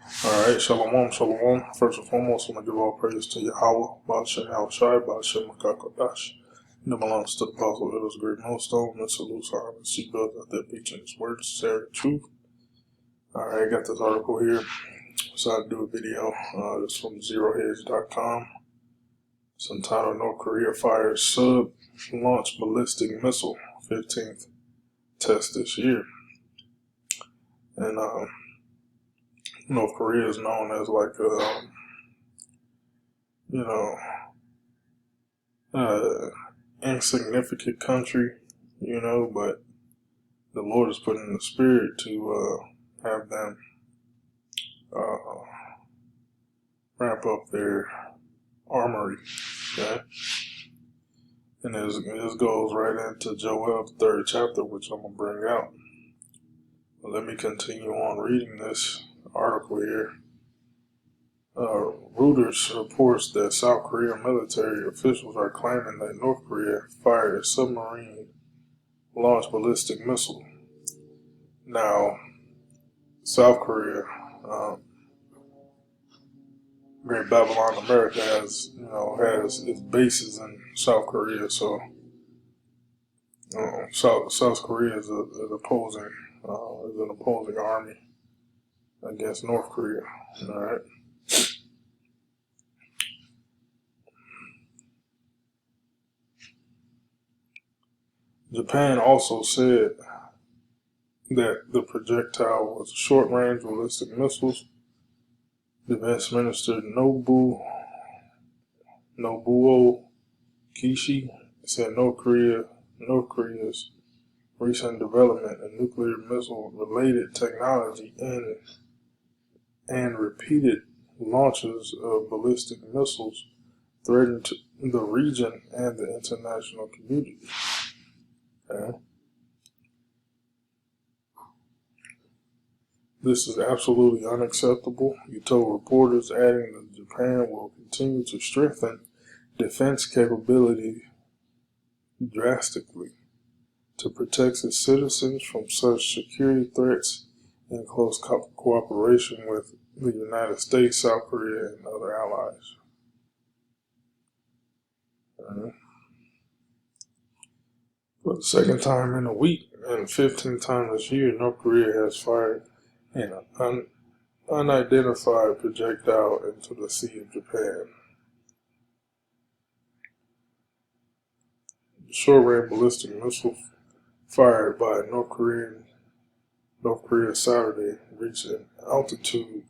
Alright, shalom, shalom. First and foremost, I want to give all praise to Yahweh, Ba'ashem Yahushai, Ba'ashem Makakadash. And it belongs to the Apostle of Israel's great millstone, and salutes our honor, seatbelts out there preaching his words, sincerity, truth. Alright, I got this article here. Decided to do a video. It's from zerohedge.com. It's entitled North Korea Fires Sub-Launch Ballistic Missile, 15th test this year. And North Korea is known as like insignificant country, but the Lord has put in the spirit to have them ramp up their armory. Okay? And this goes right into Joel, the 3rd chapter, which I'm going to bring out. But let me continue on reading this article here. Reuters reports that South Korean military officials are claiming that North Korea fired a submarine-launched ballistic missile. Now, South Korea, Great Babylon America has its bases in South Korea, so South Korea is an opposing army against North Korea. All right. Japan also said that the projectile was short-range ballistic missiles. Defense Minister Nobuo Kishi said North Korea's recent development in nuclear missile-related technology and repeated launches of ballistic missiles threaten the region and the international community. Okay. This is absolutely unacceptable, he told reporters, adding that Japan will continue to strengthen defense capability drastically to protect its citizens from such security threats in close cooperation with the United States, South Korea, and other allies. For the second time in a week and 15th time this year, North Korea has fired an unidentified projectile into the Sea of Japan. The short-range ballistic missile fired by North Korea Saturday reached an altitude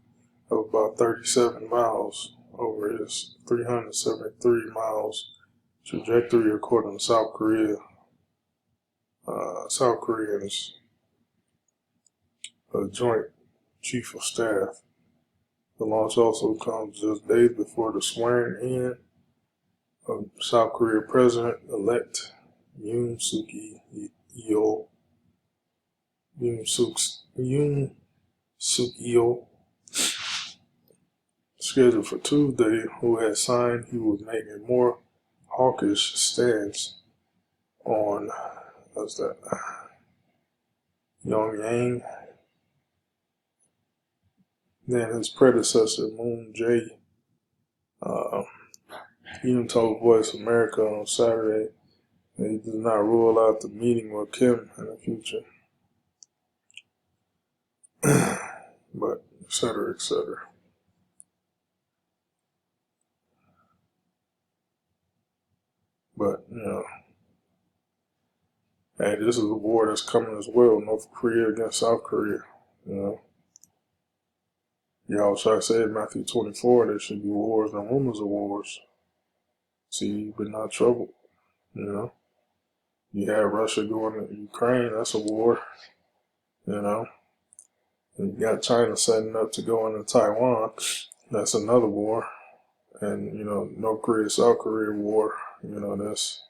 of about 37 miles over its 373 miles trajectory, according to South Koreans Joint Chief of Staff. The launch also comes just days before the swearing in of South Korea President-elect Yoon Suk Yeol, scheduled for Tuesday, who had signed he would make a more hawkish stance on Pyongyang than his predecessor Moon Jae. Yoon told Voice of America on Saturday that he does not rule out the meeting with Kim in the future. But, etc., etc. But, hey, this is a war that's coming as well. North Korea against South Korea, Yahushua said in Matthew 24, there should be wars and rumors of wars. See, but not trouble. You have Russia going to Ukraine, that's a war. And you got China setting up to go into Taiwan, that's another war. And, North Korea, South Korea war, that's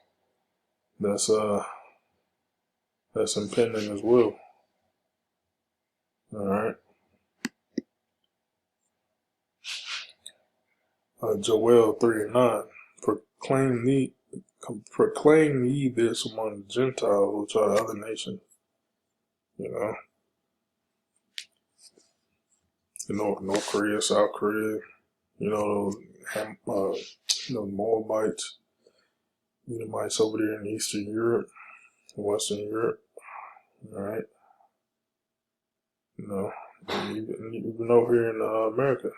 impending as well. Alright. Joel 3:9, proclaim ye this among the Gentiles, which are the other nations. North Korea, South Korea, Moabites, Edomites over there in Eastern Europe, Western Europe, all right? Even over here in America,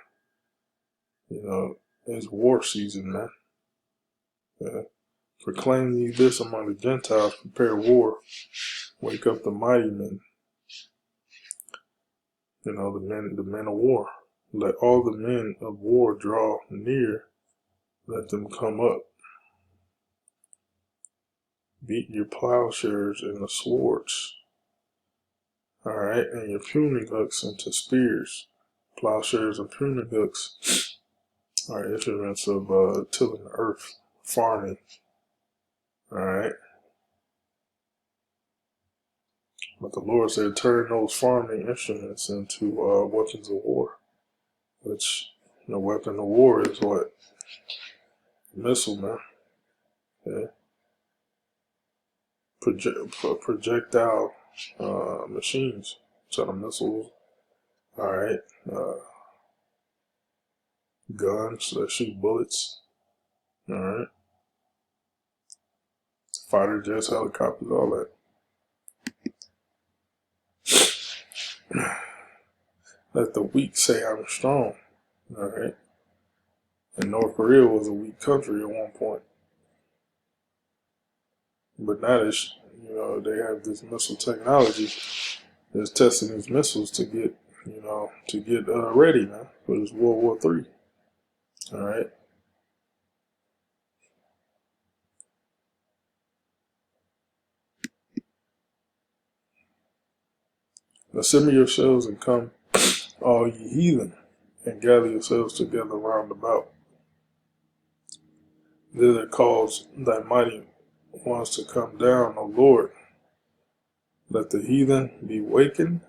it's war season, man. Yeah. Proclaim ye this among the Gentiles, prepare war, wake up the mighty men, the men of war. Let all the men of war draw near, let them come up. Beat your plowshares and the swords, all right, and your pruning hooks into spears. Plowshares and pruning hooks are instruments of tilling the earth, farming, all right. But the Lord said, turn those farming instruments into weapons of war, which the weapon of war is what? Missile, man. Yeah. Projectile machines, set of missiles, all right. Guns that shoot bullets, all right. Fighter jets, helicopters, all that. Let the weak say I'm strong, all right. And North Korea was a weak country at one point, but now they have this missile technology that's testing these missiles to get ready, man, for this World War III. All right. Assemble yourselves and come, all ye heathen, and gather yourselves together round about. Thither cause thy mighty ones to come down, O Lord. Let the heathen be wakened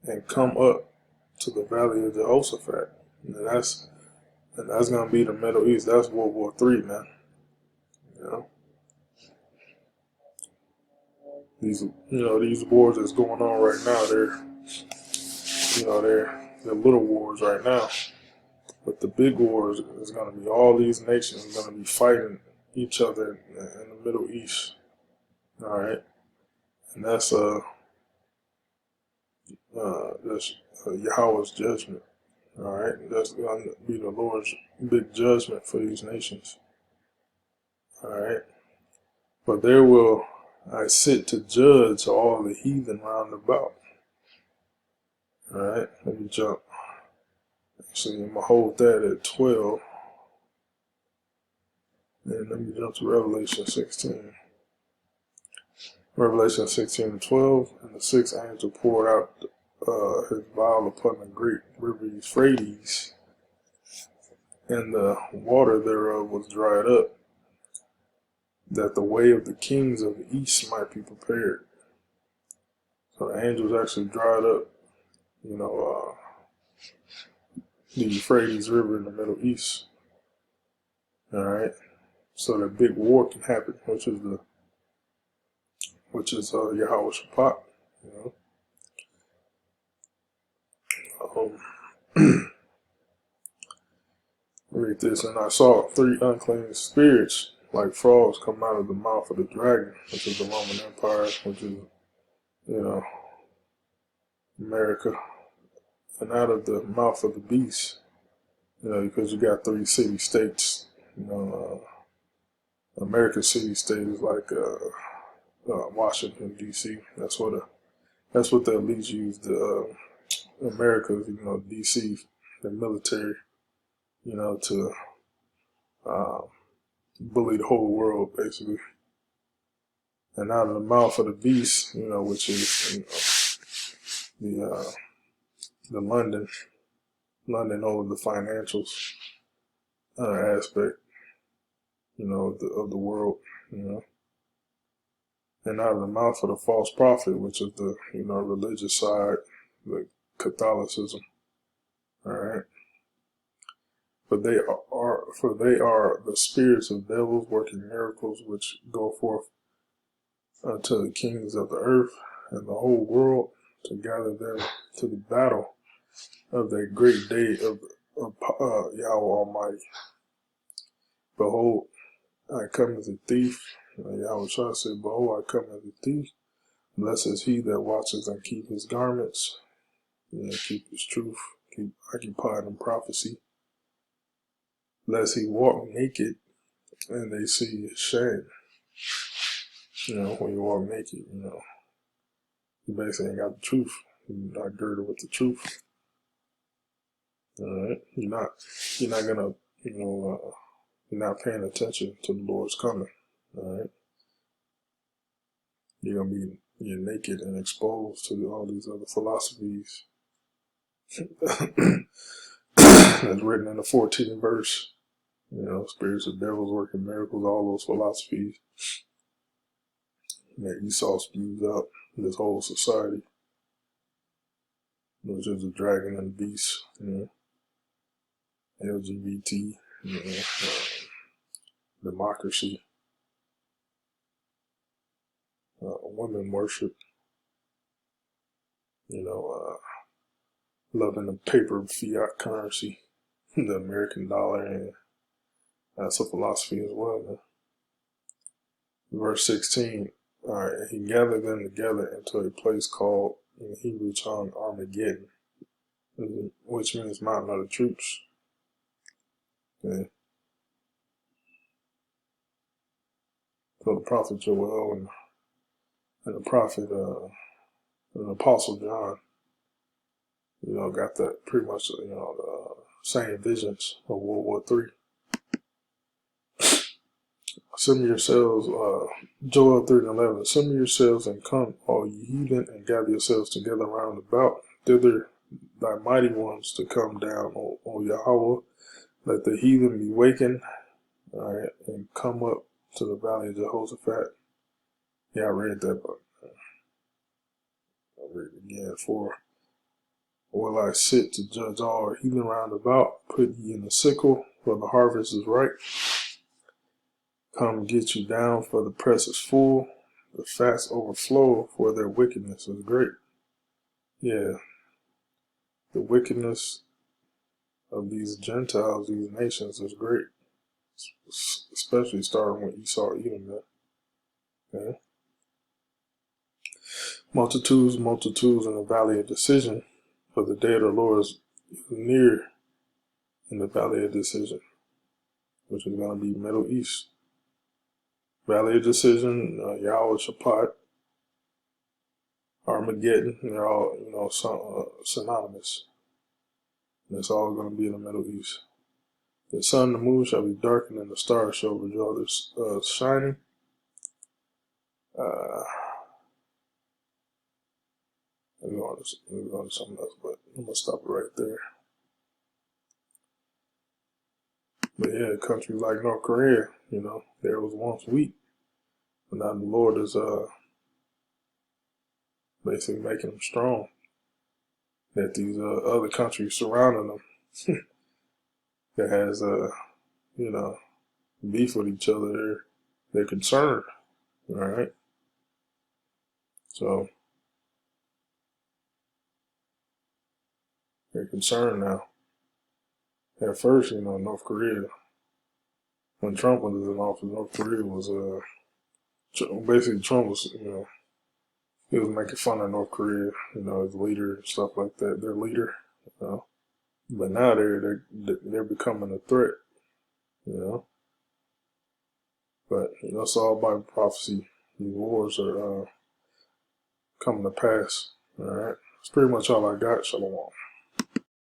and come up to the valley of Jehoshaphat. And that's gonna be the Middle East. That's World War III, man. These wars that's going on right now, they're little wars right now. But the big wars is gonna be all these nations gonna be fighting each other in the Middle East. All right. And that's Yahweh's judgment. All right, that's going to be the Lord's big judgment for these nations. All right, but there will I sit to judge all the heathen round about. All right, let me jump. Actually, I'm gonna hold that at 12, and let me jump to Revelation 16. Revelation 16 and 12, and the sixth angel poured out his vial upon the great river Euphrates, and the water thereof was dried up, that the way of the kings of the east might be prepared. So the angels actually dried up, the Euphrates River in the Middle East. All right, so that big war can happen, which is Yahweh Shaphat. Read this, and I saw 3 unclean spirits like frogs come out of the mouth of the dragon, which is the Roman Empire, which is, America, and out of the mouth of the beast, because you got 3 city-states, American city-state is like Washington, D.C. That's what the elites use, America, D.C., the military, to bully the whole world, basically. And out of the mouth of the beast, which is the London over the financials aspect, of the world, and out of the mouth of the false prophet, which is the religious side, the Catholicism. All right. For they are the spirits of devils working miracles, which go forth to the kings of the earth and the whole world to gather them to the battle of that great day of Yahweh Almighty. Behold, I come as a thief. Yahweh Shah said, behold, I come as a thief. Blessed is he that watches and keep his garments, keep his truth, keep occupied in prophecy. Lest he walk naked and they see his shame. When you walk naked, you basically ain't got the truth. You're not girded with the truth. All right, you're not gonna, you're not paying attention to the Lord's coming. All right, you're naked and exposed to all these other philosophies. That's written in the 14th verse. Spirits of devils working miracles, all those philosophies that Esau spews out this whole society, which is the dragon and the beast, LGBT, democracy, women worship, loving the paper fiat currency, the American dollar, and that's a philosophy as well. Man. Verse 16, all right, he gathered them together into a place called, in Hebrew tongue, Armageddon, which means mountain of the troops. Okay. So the prophet Joel and the prophet, the apostle John, got that pretty much, the same visions of World War III. Assemble yourselves, Joel 3:11. Assemble yourselves and come, all ye heathen, and gather yourselves together round about. Thither thy mighty ones to come down, O Yahweh. Let the heathen be wakened, all right, and come up to the valley of Jehoshaphat. Yeah, I read that, but I'll read it again. For will I sit to judge all heathen round about? Put ye in the sickle, for the harvest is ripe. Come get you down, for the press is full. The fats overflow, for their wickedness is great. Yeah, the wickedness of these Gentiles, these nations, is great. Especially starting with Esau, Edom. Okay. Multitudes in the valley of decision, for the day of the Lord is near in the valley of decision, which is going to be Middle East. Valley of decision, Yahweh Shaphat, Armageddon, they're all, synonymous. And it's all going to be in the Middle East. The sun and the moon shall be darkened, and the stars shall withdraw their shining. Let me go on to something else, but I'm going to stop it right there. But yeah, a country like North Korea, there was once weak, but now the Lord is basically making them strong. That these other countries surrounding them that has beef with each other, they're concerned. All right, so they're concerned now. At first, North Korea, when Trump was in office, North Korea was basically Trump was he was making fun of North Korea, his leader and stuff like that, their leader, But now they're becoming a threat, But it's all by prophecy. These wars are coming to pass. All right, that's pretty much all I got. Shalom.